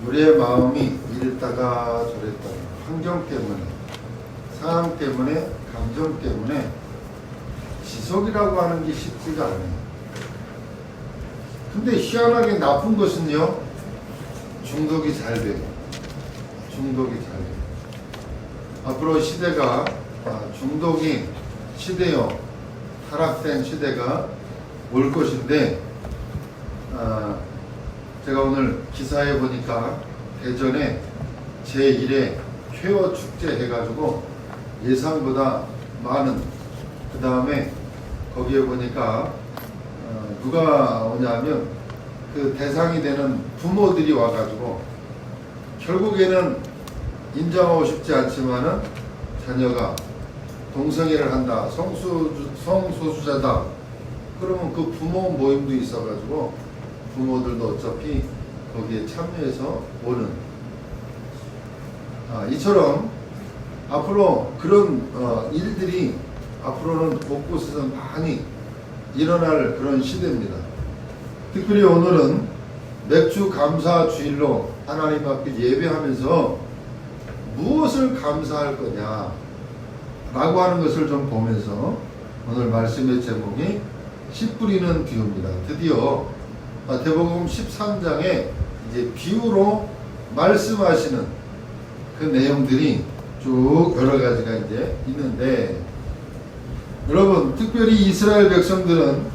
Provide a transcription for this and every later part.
우리의 마음이 이랬다가 저랬다가 환경 때문에, 상황 때문에, 감정 때문에 지속이라고 하는 게 쉽지가 않아요. 근데 희한하게 나쁜 것은요, 중독이 잘 돼요. 중독이 잘 돼요. 앞으로 시대가 중독이 시대요, 타락된 시대가 올 것인데, 제가 오늘 기사에 보니까 대전에 제1회 쾌어 축제 해가지고 예상보다 많은, 그 다음에 거기에 보니까 누가 오냐면 그 대상이 되는 부모들이 와가지고 결국에는 인정하고 싶지 않지만은 자녀가 동성애를 한다, 성소수자다, 그러면 그 부모 모임도 있어가지고 부모들도 어차피 거기에 참여해서 오는, 이처럼 앞으로 그런 일들이 앞으로는 곳곳에서 많이 일어날 그런 시대입니다. 특별히 오늘은 맥주 감사 주일로 하나님 앞에 예배하면서 무엇을 감사할 거냐 라고 하는 것을 좀 보면서 오늘 말씀의 제목이 씨 뿌리는 비유입니다. 드디어 마태복음 13장에 이제 비유로 말씀하시는 그 내용들이 쭉 여러 가지가 이제 있는데, 여러분, 특별히 이스라엘 백성들은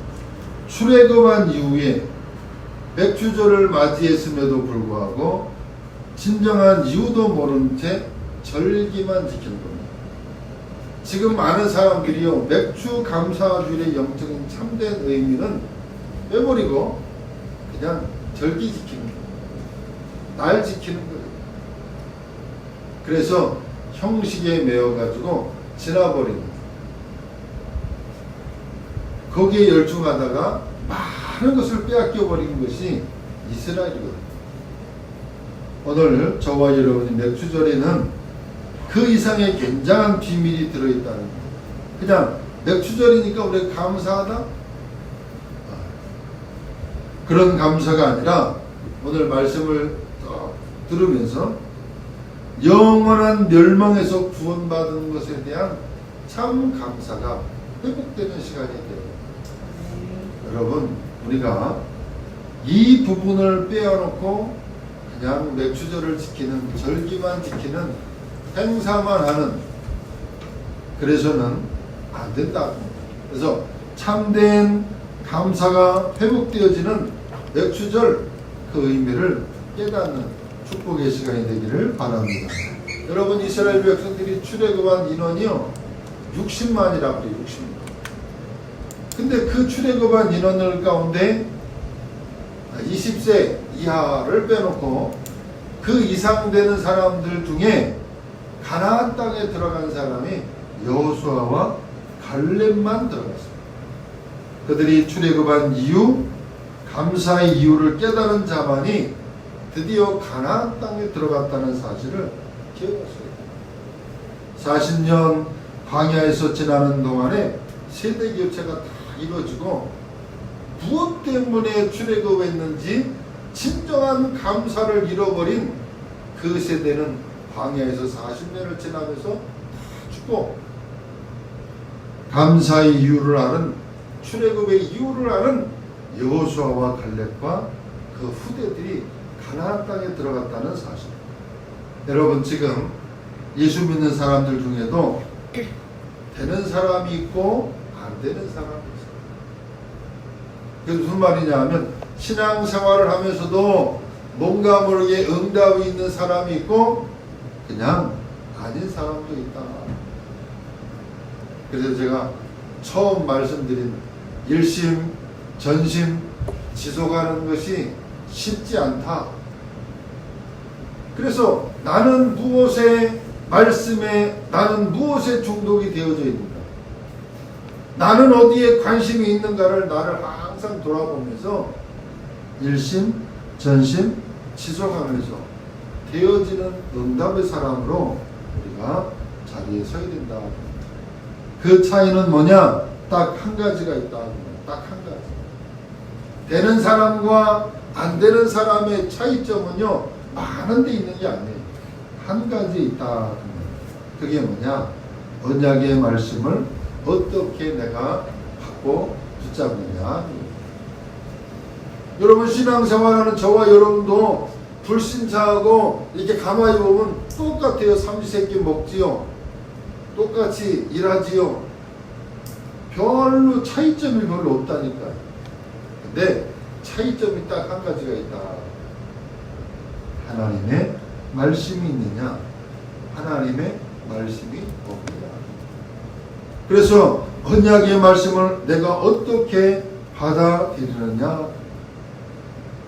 출애굽한 이후에 맥주절을 맞이했음에도 불구하고 진정한 이유도 모른 채 절기만 지키는 겁니다. 지금 많은 사람들이요, 맥주 감사주일의 영적인 참된 의미는 빼버리고 그냥 절기 지키는 거예요. 날 지키는 거예요. 그래서 형식에 매여가지고 지나버리는 거예요. 거기에 열중하다가 많은 것을 빼앗겨 버리는 것이 이스라엘이거든요. 오늘 저와 여러분이 맥주절에는 그 이상의 굉장한 비밀이 들어있다는 거예요. 그냥 맥주절이니까 우리가 감사하다? 그런 감사가 아니라 오늘 말씀을 들으면서 영원한 멸망에서 구원받은 것에 대한 참 감사가 회복되는 시간이 돼요. 여러분, 우리가 이 부분을 빼어놓고 그냥 맥주절을 지키는, 절기만 지키는, 행사만 하는, 그래서는 안 된다. 그래서 참된 감사가 회복되어지는 맥주절, 그 의미를 깨닫는 축복의 시간이 되기를 바랍니다. 여러분, 이스라엘 백성들이 출애굽한 인원이요 60만이라고 해요. 60만. 근데 그 출애굽한 인원들 가운데 20세 이하를 빼놓고 그 이상 되는 사람들 중에 가나안 땅에 들어간 사람이 여호수아와 갈렙만 들어갔습니다. 그들이 출애굽한 이유, 감사의 이유를 깨달은 자만이 드디어 가나안 땅에 들어갔다는 사실을 기억하셔야 돼요. 40년 광야에서 지나는 동안에 세대 교체가 다 이루어지고, 무엇 때문에 출애굽했는지 진정한 감사를 잃어버린 그 세대는 광야에서 40년을 지나면서 다 죽고, 감사의 이유를 아는, 출애굽의 이유를 아는 여호수아와 갈렙과 그 후대들이 가나안 땅에 들어갔다는 사실. 여러분, 지금 예수 믿는 사람들 중에도 되는 사람이 있고 안 되는 사람이 있어요. 그게 무슨 말이냐 하면, 신앙생활을 하면서도 뭔가 모르게 응답이 있는 사람이 있고 그냥 아닌 사람도 있다. 그래서 제가 처음 말씀드린 일심, 전심, 지속하는 것이 쉽지 않다. 그래서 나는 무엇에, 말씀에, 나는 무엇에 중독이 되어져 있는가, 나는 어디에 관심이 있는가를 나를 항상 돌아보면서 일심, 전심, 지속하면서 되어지는 응답의 사람으로 우리가 자리에 서야 된다. 그 차이는 뭐냐? 딱 한 가지가 있다. 딱 한 가지. 되는 사람과 안 되는 사람의 차이점은요, 많은 데 있는 게 아니에요. 한 가지 있다. 그게 뭐냐? 언약의 말씀을 어떻게 내가 갖고 붙잡느냐. 여러분 신앙생활하는 저와 여러분도 불신자하고 이렇게 가만히 보면 똑같아요. 삼시세끼 먹지요. 똑같이 일하지요. 별로 차이점이 별로 없다니까요. 근데 차이점이 딱 한 가지가 있다. 하나님의 말씀이 있느냐, 하나님의 말씀이 없느냐. 그래서 언약의 말씀을 내가 어떻게 받아들이느냐.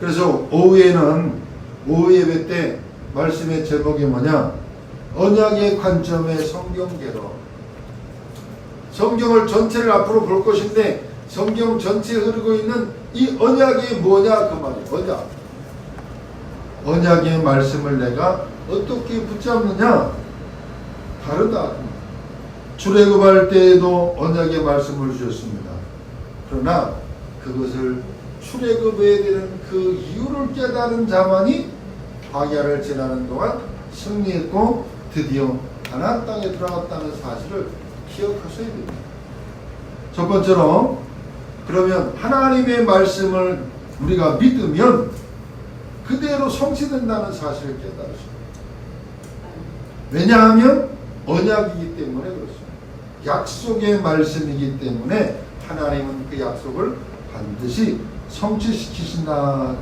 그래서 오후에는 오후 예배 때 말씀의 제목이 뭐냐? 언약의 관점의 성경개로. 성경을 전체를 앞으로 볼 것인데 성경 전체에 흐르고 있는 이 언약이 뭐냐 그 말이에요. 언약의 말씀을 내가 어떻게 붙잡느냐? 다르다. 출애굽할 때에도 언약의 말씀을 주셨습니다. 그러나 그것을 출애굽해야 되는 그 이유를 깨달은 자만이 광야를 지나는 동안 승리했고 드디어 가나안 땅에 들어갔다는 사실을 기억하셔야 됩니다. 첫 번째로 그러면 하나님의 말씀을 우리가 믿으면 그대로 성취된다는 사실을 깨달으십니다. 왜냐하면 언약이기 때문에 그렇습니다. 약속의 말씀이기 때문에 하나님은 그 약속을 반드시 성취시키신다.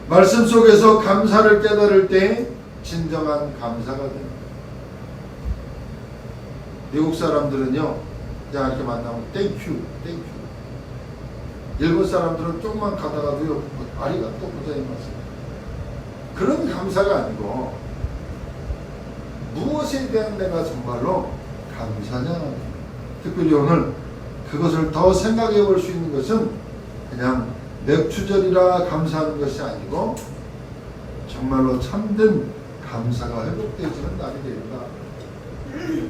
말씀 속에서 감사를 깨달을 때 진정한 감사가 됩니다. 미국 사람들은요, 그냥 이렇게 만나면 땡큐, 땡큐. 일본 사람들은 조금만 가다가도요, 아리가또 고자이마스. 그런 감사가 아니고 무엇에 대한 내가 정말로 감사냐. 특별히 오늘 그것을 더 생각해 볼 수 있는 것은 그냥 맥주절이라 감사하는 것이 아니고 정말로 참된 감사가 회복되어지는 날이 됩니다.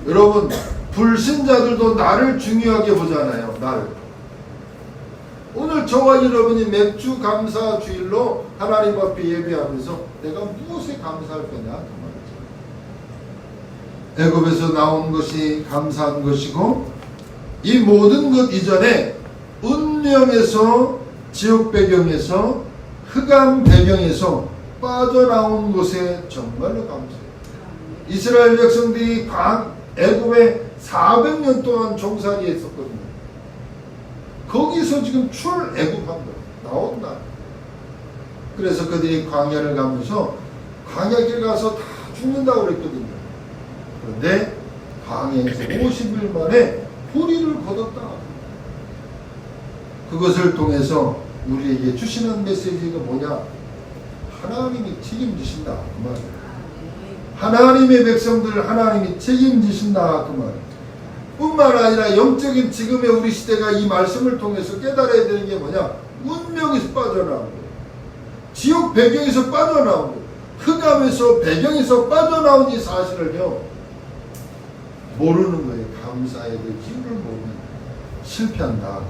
여러분 불신자들도 나를 중요하게 보잖아요. 나를. 오늘 저와 여러분이 맥주 감사 주일로 하나님 앞에 예배하면서 내가 무엇에 감사할 거냐 그 말이죠. 애굽에서 나온 것이 감사한 것이고 이 모든 것 이전에 운명에서 지옥 배경에서 흑암 배경에서 빠져나온 것에 정말로 감사해요. 이스라엘 백성들이 애굽에 400년 동안 종살이 했었거든요. 거기서 지금 출애굽한 거예요. 나온다. 그래서 그들이 광야를 가면서 광야길 가서 다 죽는다고 그랬거든요. 그런데 광야에서 50일 만에 보리를 거뒀다. 그것을 통해서 우리에게 주시는 메시지가 뭐냐? 하나님이 책임지신다. 그 말이에요. 하나님의 백성들을 하나님이 책임지신다. 그 말이에요. 뿐만 아니라 영적인 지금의 우리 시대가 이 말씀을 통해서 깨달아야 되는 게 뭐냐? 운명에서 빠져나온 거예요. 지옥 배경에서 빠져나온 거예요. 흑암에서 배경에서 빠져나온 이 사실을요 모르는 거예요. 감사의 그 힘을 모르면 실패한다.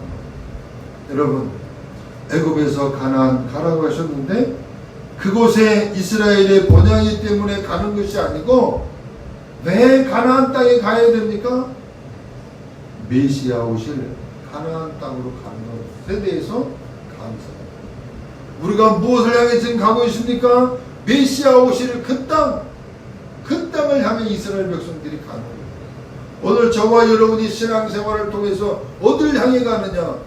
여러분 애굽에서 가나안 가라고 하셨는데 그곳에 이스라엘의 본향이 때문에 가는 것이 아니고 왜 가나안 땅에 가야 됩니까? 메시아 오실 가나안 땅으로 가는 것에 대해서 감사합니다. 우리가 무엇을 향해 지금 가고 있습니까? 메시아 오실 그 땅을 향해 이스라엘 백성들이 가는 거예요. 오늘 저와 여러분이 신앙생활을 통해서 어디를 향해 가느냐?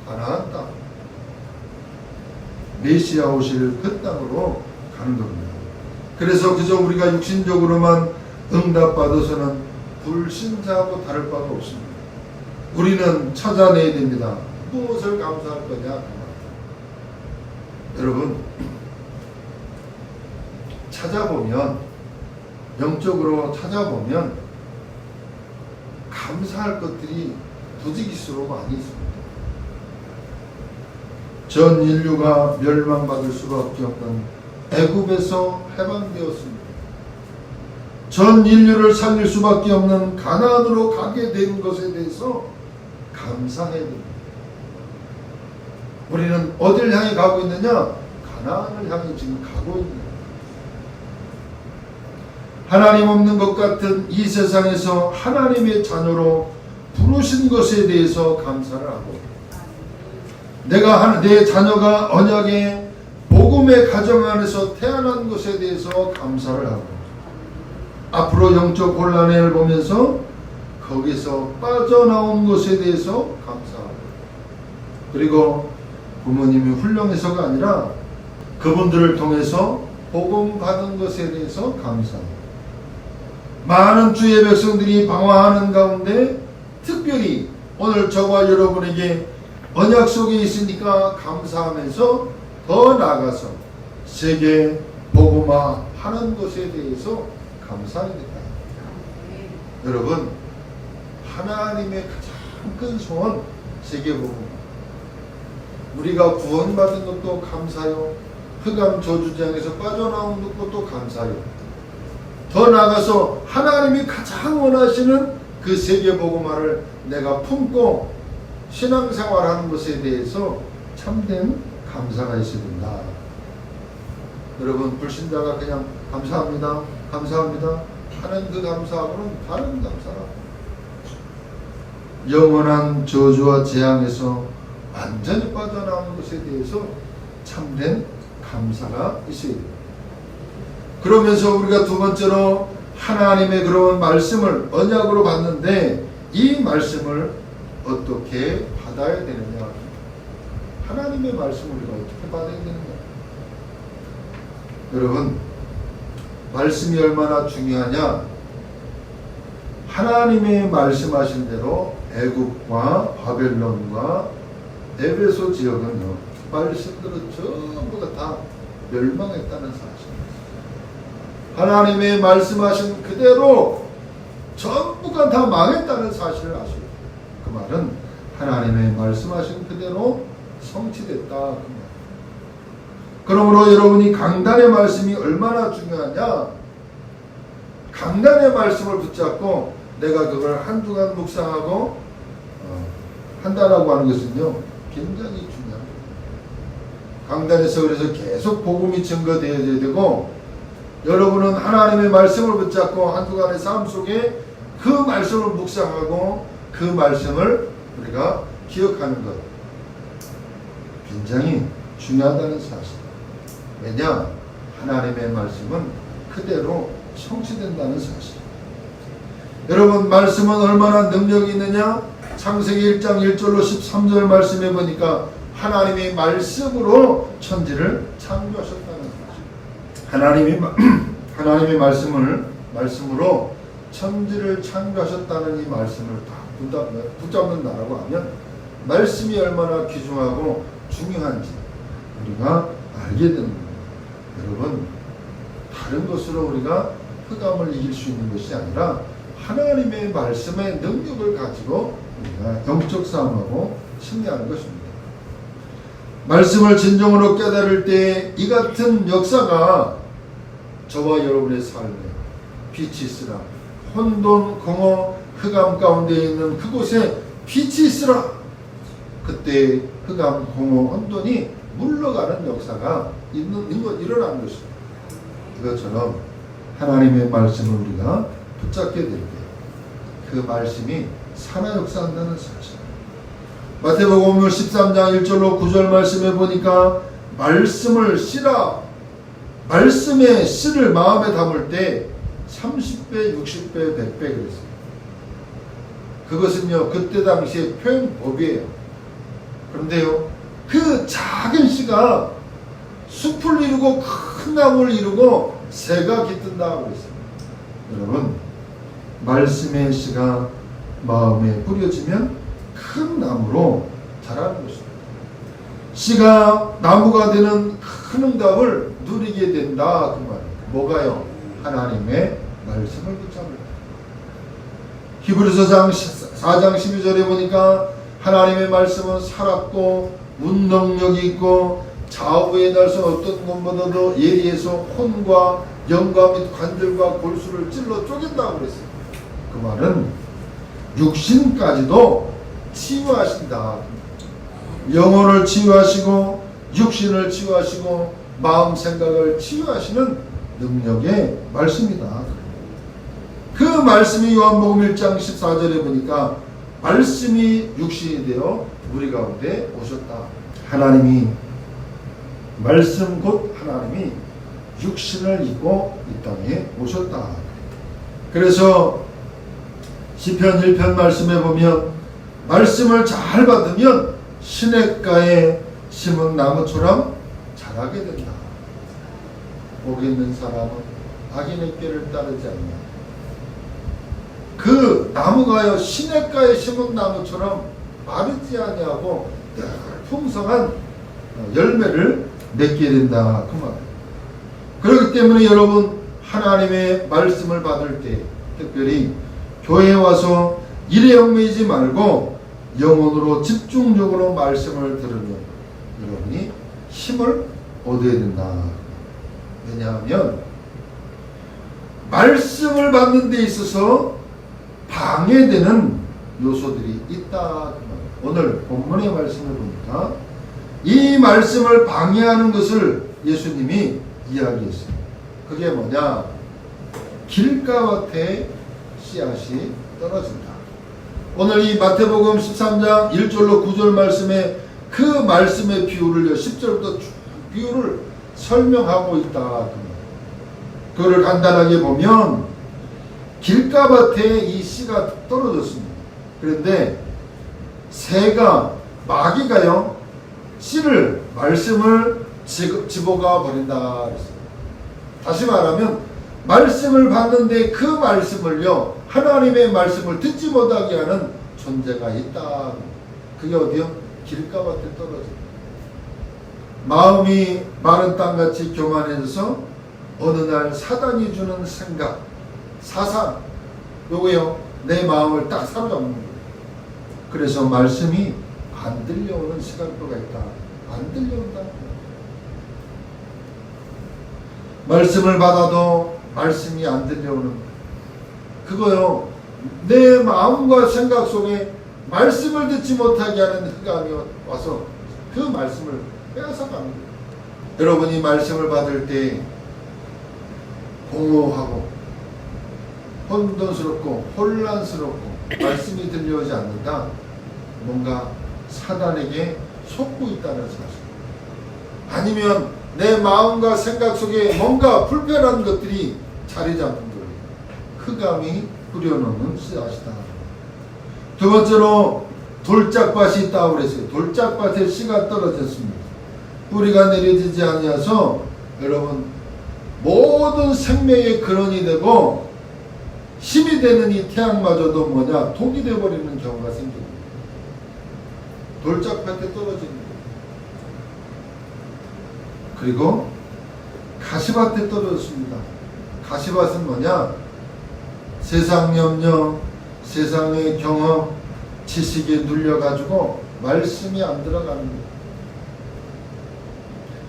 가나안 땅. 메시아 오실 그 땅으로 가는 겁니다. 그래서 그저 우리가 육신적으로만 응답받아서는 불신자하고 다를 바가 없습니다. 우리는 찾아내야 됩니다. 무엇을 감사할 거냐? 여러분 찾아보면 영적으로 찾아보면 감사할 것들이 부지기수로 많이 있습니다. 전 인류가 멸망받을 수밖에 없는 애굽에서 해방되었습니다. 전 인류를 살릴 수밖에 없는 가나안으로 가게 된 것에 대해서 감사해야 됩니다. 우리는 어딜 향해 가고 있느냐? 가나안 가나안을 향해 지금 가고 있는 거예요. 하나님 없는 것 같은 이 세상에서 하나님의 자녀로 부르신 것에 대해서 감사를 하고, 내 자녀가 언약의 복음의 가정 안에서 태어난 것에 대해서 감사를 하고, 앞으로 영적 곤란을 보면서 거기서 빠져나온 것에 대해서 감사하고, 그리고 부모님이 훌륭해서가 아니라 그분들을 통해서 복음 받은 것에 대해서 감사하고, 많은 주의 백성들이 방황하는 가운데 특별히 오늘 저와 여러분에게 언약 속에 있으니까 감사하면서 더 나아가서 세계 복음화 하는 것에 대해서 감사합니다. 여러분, 하나님의 가장 큰 소원 세계 복음화. 우리가 구원받은 것도 감사요. 흑암 저주장에서 빠져나온 것도 감사요. 더 나아가서 하나님이 가장 원하시는 그 세계 복음화를 내가 품고 신앙생활하는 것에 대해서 참된 감사가 있어야 된다. 여러분, 불신자가 그냥 감사합니다, 감사합니다 하는 그 감사하고는 다른 감사라. 영원한 저주와 재앙에서 완전히 빠져나오는 것에 대해서 참된 감사가 있어야 됩니다. 그러면서 우리가 두 번째로 하나님의 그런 말씀을 언약으로 받는데 이 말씀을 어떻게 받아야 되느냐. 하나님의 말씀을 우리가 어떻게 받아야 되느냐. 여러분, 말씀이 얼마나 중요하냐. 하나님의 말씀하신 대로 애굽과 바벨론과 에베소 지역은요, 말씀대로 전부가 다 멸망했다는 사실. 하나님의 말씀하신 그대로 전부가 다 망했다는 사실을 아시고, 그 말은 하나님의 말씀하신 그대로 성취됐다 그 말. 그러므로 여러분이 강단의 말씀이 얼마나 중요하냐. 강단의 말씀을 붙잡고 내가 그걸 한두간 묵상하고 한다라고 하는 것은요, 굉장히 중요합니다. 강단에서 그래서 계속 복음이 증거되어야 되고, 여러분은 하나님의 말씀을 붙잡고 한두간의 삶 속에 그 말씀을 묵상하고 그 말씀을 우리가 기억하는 것, 굉장히 중요하다는 사실. 왜냐? 하나님의 말씀은 그대로 성취된다는 사실. 여러분, 말씀은 얼마나 능력이 있느냐? 창세기 1장 1절로 13절 말씀해 보니까 하나님의 말씀으로 천지를 창조하셨다는 사실. 하나님의 말씀으로 천지를 창조하셨다는 이 말씀을 다 붙잡는다라고 하면 말씀이 얼마나 귀중하고 중요한지 우리가 알게 되는 겁니다. 여러분, 다른 것으로 우리가 흑암을 이길 수 있는 것이 아니라 하나님의 말씀의 능력을 가지고 우리가 영적 싸움하고 승리하는 것입니다. 말씀을 진정으로 깨달을 때 이 같은 역사가 저와 여러분의 삶에 빛이 있으라. 혼돈, 공허, 흑암 가운데 있는 그곳에 빛이 있으라. 그때 흑암, 공허, 혼돈이 물러가는 역사가 일어나는 것입니다. 그것처럼 하나님의 말씀을 우리가 붙잡게 될 때 그 말씀이 살아 역사한다는 사실. 마태복음 13장 1절로 9절 말씀해 보니까 말씀을 씨라, 말씀의 씨를 마음에 담을 때 30배, 60배, 100배 그랬어요. 그것은요, 그때 당시의 표현법이에요. 그런데요, 그 작은 씨가 숲을 이루고 큰 나무를 이루고 새가 깃든다고 그랬어요. 여러분, 말씀의 씨가 마음에 뿌려지면 큰 나무로 자라는 것입니다. 씨가 나무가 되는 큰 응답을 누리게 된다 그 말이에요. 뭐가요? 하나님의 말씀을 붙잡을 때. 히브리서 4장 12절에 보니까 하나님의 말씀은 살았고 운동력이 있고 좌우의 날선 어떤 것보다도 예리해서 혼과 영과 및 관절과 골수를 찔러 쪼갠다고 그랬어요. 그 말은 육신까지도 치유하신다. 영혼을 치유하시고 육신을 치유하시고 마음 생각을 치유하시는 능력의 말씀이다. 그 말씀이 요한복음 1장 14절에 보니까 말씀이 육신이 되어 우리 가운데 오셨다. 하나님이 말씀 곧 하나님이 육신을 입고 이 땅에 오셨다. 그래서 시편 1편 말씀에 보면 말씀을 잘 받으면 시냇가에 심은 나무처럼 자라게 된다. 복 있는 사람은 악인의 길을 따르지 않냐. 그 나무가요 시냇가에 심은 나무처럼 마르지 아니하고 늘 풍성한 열매를 맺게 된다 그 말이에요. 그렇기 때문에 여러분 하나님의 말씀을 받을 때 특별히 교회에 와서 일에 얽매이지 말고 영혼으로 집중적으로 말씀을 들으면 여러분이 힘을 얻어야 된다. 왜냐하면 말씀을 받는 데 있어서 방해되는 요소들이 있다. 오늘 본문의 말씀을 보니까 이 말씀을 방해하는 것을 예수님이 이야기했어요. 그게 뭐냐? 길가밭에 씨앗이 떨어진다. 오늘 이 마태복음 13장 1절로 9절 말씀에 그 말씀의 비유를 10절부터 비유를 설명하고 있다. 그거를 간단하게 보면 길가밭에 이 씨가 떨어졌습니다. 그런데 새가 마귀가요 씨를 말씀을 집어가 버린다. 다시 말하면 말씀을 받는데 그 말씀을요 하나님의 말씀을 듣지 못하게 하는 존재가 있다. 그게 어디요? 길가밭에 떨어집니다. 마음이 마른 땅같이 교만해져서 어느 날 사단이 주는 생각, 사상, 요거요 내 마음을 딱 사로잡는 거예요. 그래서 말씀이 안 들려오는 시간표가 있다. 안 들려온다. 말씀을 받아도 말씀이 안 들려오는 그거요 내 마음과 생각 속에 말씀을 듣지 못하게 하는 흑암이 와서 그 말씀을 빼앗아 가는 거예요. 여러분이 말씀을 받을 때 공허하고 혼돈스럽고 혼란스럽고 말씀이 들려오지 않는다. 뭔가 사단에게 속고 있다는 사실. 아니면 내 마음과 생각 속에 뭔가 불편한 것들이 자리 잡는 거예요. 흑암이 뿌려놓는 씨앗이다. 두 번째로 돌짝밭이 있다고 그랬어요. 돌짝밭에 씨가 떨어졌습니다. 뿌리가 내려지지 아니하서 여러분 모든 생명의 근원이 되고 힘이 되는 이 태양마저도 뭐냐 독이 되어버리는 경우가 생깁니다. 돌짝밭에 떨어지는 거예요. 그리고 가시밭에 떨어졌습니다. 가시밭은 뭐냐? 세상 염려, 세상의 경험, 지식에 눌려가지고 말씀이 안 들어가는 거예요.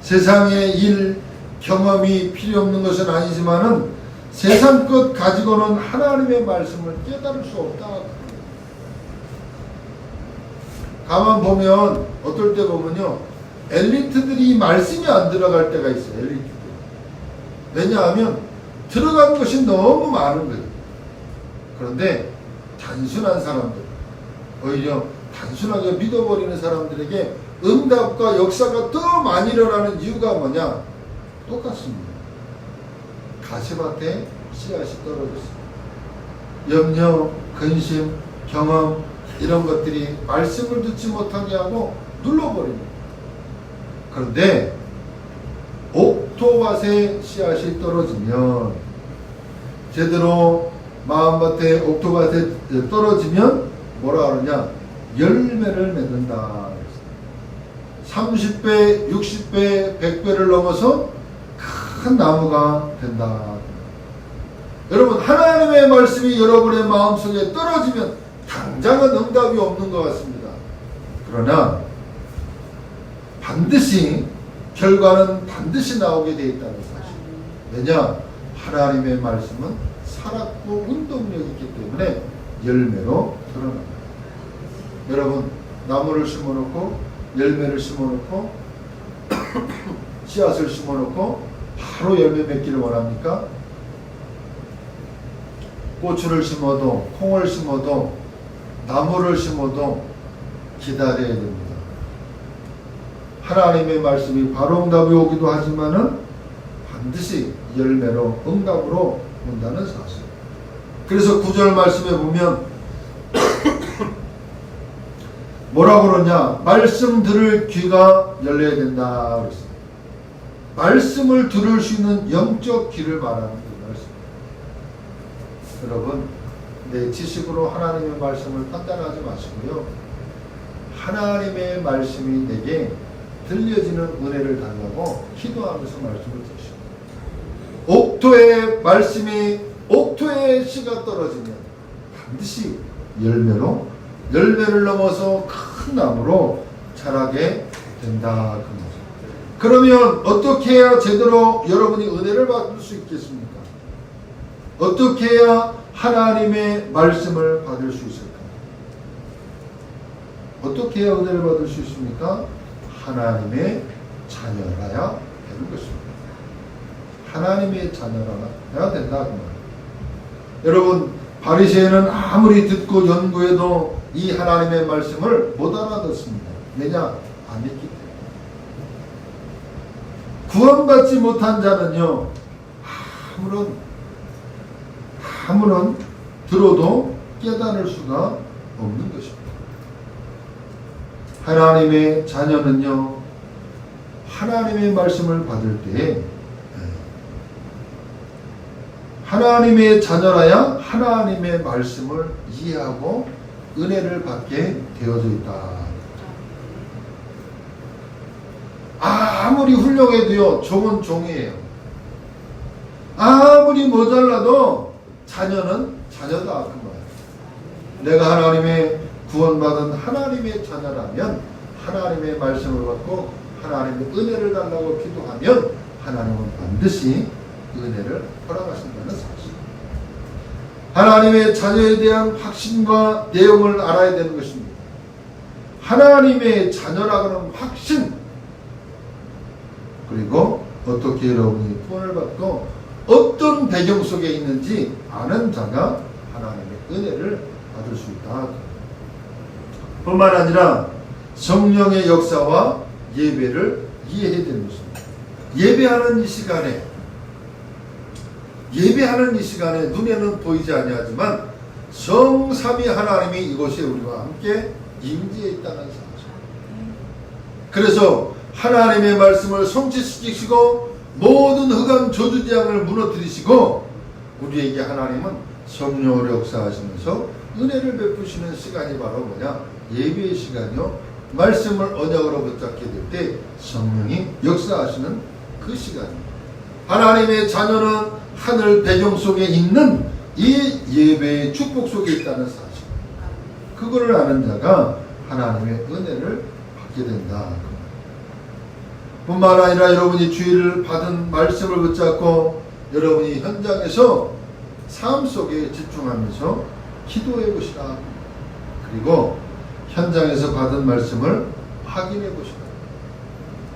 세상의 일, 경험이 필요 없는 것은 아니지만은 세상 것 가지고는 하나님의 말씀을 깨달을 수 없다. 가만 보면 어떨 때 보면요 엘리트들이 말씀이 안 들어갈 때가 있어요. 엘리트들. 왜냐하면 들어간 것이 너무 많은 거예요. 그런데 단순한 사람들, 오히려 단순하게 믿어버리는 사람들에게 응답과 역사가 더 많이 일어나는 이유가 뭐냐? 똑같습니다. 가시밭에 씨앗이 떨어졌습니다. 염려, 근심, 경험 이런 것들이 말씀을 듣지 못하게 하고 눌러버립니다. 그런데 옥토밭에 씨앗이 떨어지면 제대로 마음밭에 옥토밭에 떨어지면 뭐라 그러냐? 열매를 맺는다. 30배, 60배, 100배를 넘어서 큰 나무가 된다. 여러분 하나님의 말씀이 여러분의 마음속에 떨어지면 당장은 응답이 없는 것 같습니다. 그러나 반드시 결과는 반드시 나오게 되어 있다는 사실. 왜냐? 하나님의 말씀은 살았고 운동력이 있기 때문에 열매로 드러납니다. 여러분 나무를 심어놓고 열매를 심어놓고 씨앗을 심어놓고 바로 열매 맺기를 원합니까? 고추를 심어도 콩을 심어도 나무를 심어도 기다려야 됩니다. 하나님의 말씀이 바로 응답이 오기도 하지만은 반드시 열매로 응답으로 온다는 사실. 그래서 9절 말씀에 보면 뭐라고 그러냐? 말씀 들을 귀가 열려야 된다 그랬어요. 말씀을 들을 수 있는 영적 귀를 말하는 그 말씀. 여러분, 내 지식으로 하나님의 말씀을 판단하지 마시고요. 하나님의 말씀이 내게 들려지는 은혜를 달라고 기도하면서 말씀을 드시고, 옥토의 말씀이 옥토의 씨가 떨어지면 반드시 열매를 넘어서 큰 나무로 자라게 된다. 그러면 어떻게 해야 제대로 여러분이 은혜를 받을 수 있겠습니까? 어떻게 해야 하나님의 말씀을 받을 수 있을까? 어떻게 해야 은혜를 받을 수 있습니까? 하나님의 자녀라야 되는 것입니다. 하나님의 자녀라야 된다 그 말이에요. 여러분, 바리새인은 아무리 듣고 연구해도 이 하나님의 말씀을 못 알아듣습니다. 왜냐? 안 믿기 때문에. 구원받지 못한 자는요, 아무런 들어도 깨달을 수가 없는 것입니다. 하나님의 자녀는요, 하나님의 말씀을 받을 때 하나님의 자녀라야 하나님의 말씀을 이해하고 은혜를 받게 되어져 있다. 아무리 훌륭해도요, 종은 종이에요. 아무리 모자라도 자녀는 자녀다 그 말이에요. 내가 하나님의 구원받은 하나님의 자녀라면 하나님의 말씀을 받고 하나님의 은혜를 달라고 기도하면 하나님은 반드시 은혜를 허락하신다는 사실. 하나님의 자녀에 대한 확신과 내용을 알아야 되는 것입니다. 하나님의 자녀라고 하는 확신, 그리고 어떻게 여러분이 구원을 받고 어떤 배경 속에 있는지 아는 자가 하나님의 은혜를 받을 수 있다. 뿐만 아니라 성령의 역사와 예배를 이해해야 되는 것입니다. 예배하는 이 시간에 눈에는 보이지 아니하지만 성삼위 하나님이 이곳에 우리와 함께 임재해 있다는 사실. 그래서 하나님의 말씀을 성취시키시고 모든 흑암 저주장을 무너뜨리시고 우리에게 하나님은 성령으로 역사하시면서 은혜를 베푸시는 시간이 바로 뭐냐? 예배의 시간이요. 말씀을 언약으로 붙잡게 될 때 성령이 역사하시는 그 시간입니다. 하나님의 자녀는 하늘 배경 속에 있는 이 예배의 축복 속에 있다는 사실. 그거를 아는 자가 하나님의 은혜를 받게 된다. 뿐만 아니라 여러분이 주의를 받은 말씀을 붙잡고 여러분이 현장에서 삶 속에 집중하면서 기도해 보시라. 그리고 현장에서 받은 말씀을 확인해 보시라.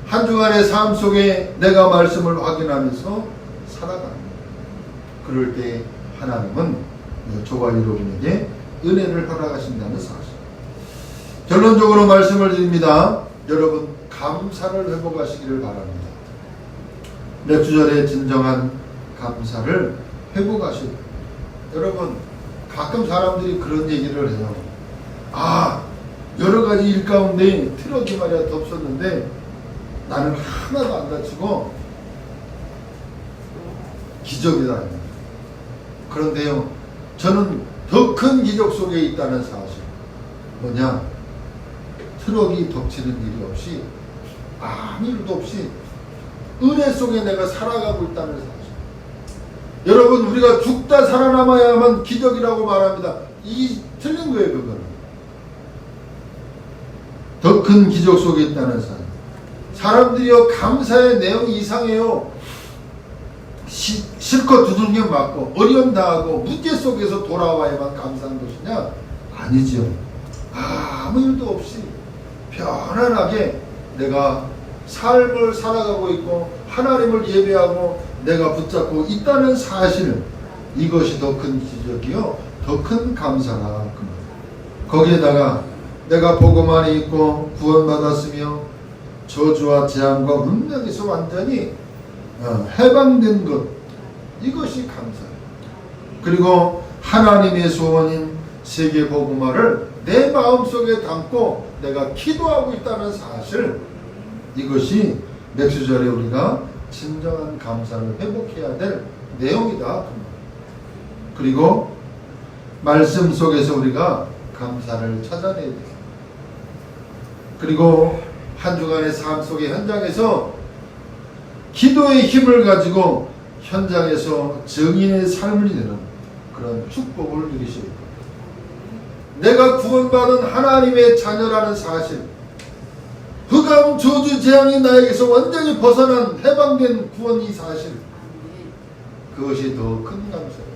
한 주간의 삶 속에 내가 말씀을 확인하면서 살아갑니다. 그럴 때 하나님은 저와 여러분에게 은혜를 허락하신다는 사실. 결론적으로 말씀을 드립니다. 여러분, 감사를 회복하시기를 바랍니다. 몇 주 전에 진정한 감사를 회복하시고, 여러분, 가끔 사람들이 그런 얘기를 해요. 여러 가지 일 가운데 트럭이 말이야 덮쳤는데 나는 하나도 안 다치고 기적이다. 그런데요, 저는 더 큰 기적 속에 있다는 사실. 뭐냐? 트럭이 덮치는 일이 없이 아무 일도 없이 은혜 속에 내가 살아가고 있다는 사실. 여러분, 우리가 죽다 살아남아야만 기적이라고 말합니다. 이 틀린 거예요. 그거는 더 큰 기적 속에 있다는 사실. 사람들이요, 감사의 내용이 이상해요. 실컷 두들겨 맞고 어려움 당하고 문제 속에서 돌아와야만 감사한 것이냐? 아니죠. 아무 일도 없이 편안하게 내가 삶을 살아가고 있고 하나님을 예배하고 내가 붙잡고 있다는 사실, 이것이 더 큰 기적이요 더 큰 감사가 그 말. 거기에다가 내가 복음 안에 있고 구원받았으며 저주와 재앙과 운명에서 완전히 해방된 것, 이것이 감사예요. 그리고 하나님의 소원인 세계 복음화를 내 마음속에 담고 내가 기도하고 있다는 사실, 이것이 맥주절에 우리가 진정한 감사를 회복해야 될 내용이다. 그리고 말씀 속에서 우리가 감사를 찾아내야 돼요. 그리고 한 주간의 삶 속의 현장에서 기도의 힘을 가지고 현장에서 증인의 삶을 이루는 그런 축복을 누리셔야 돼요. 내가 구원받은 하나님의 자녀라는 사실, 흑암 저주 재앙이 나에게서 완전히 벗어난 해방된 구원, 이 사실, 그것이 더 큰 감사예요.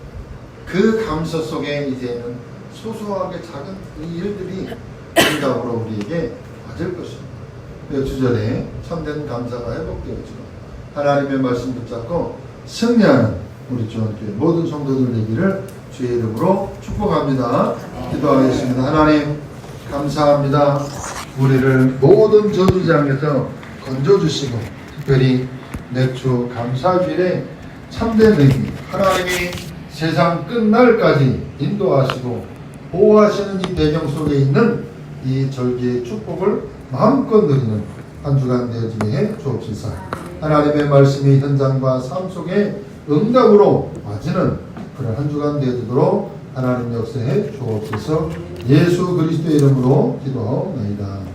그 감사 속에 이제는 소소하게 작은 이 일들이 응답으로 우리에게 맞을 것입니다. 주절에 참된 감사가 회복되어지고 하나님의 말씀 붙잡고 승리하는 우리 주원교회 모든 성도들 되기를 주의 이름으로 축복합니다. 기도하겠습니다. 하나님 감사합니다. 우리를 모든 저주장에서 건져주시고 특별히 맥주 감사주일에 참된 의미, 하나님이 세상 끝날까지 인도하시고 보호하시는 이 배경 속에 있는 이 절기의 축복을 마음껏 누리는 한 주간 되어지게 해 주옵소서. 하나님의 말씀이 현장과 삶 속에 응답으로 와지는 그런 한 주간 되어지도록 하나님 역사해 주옵소서. 예수 그리스도의 이름으로 기도하옵나이다.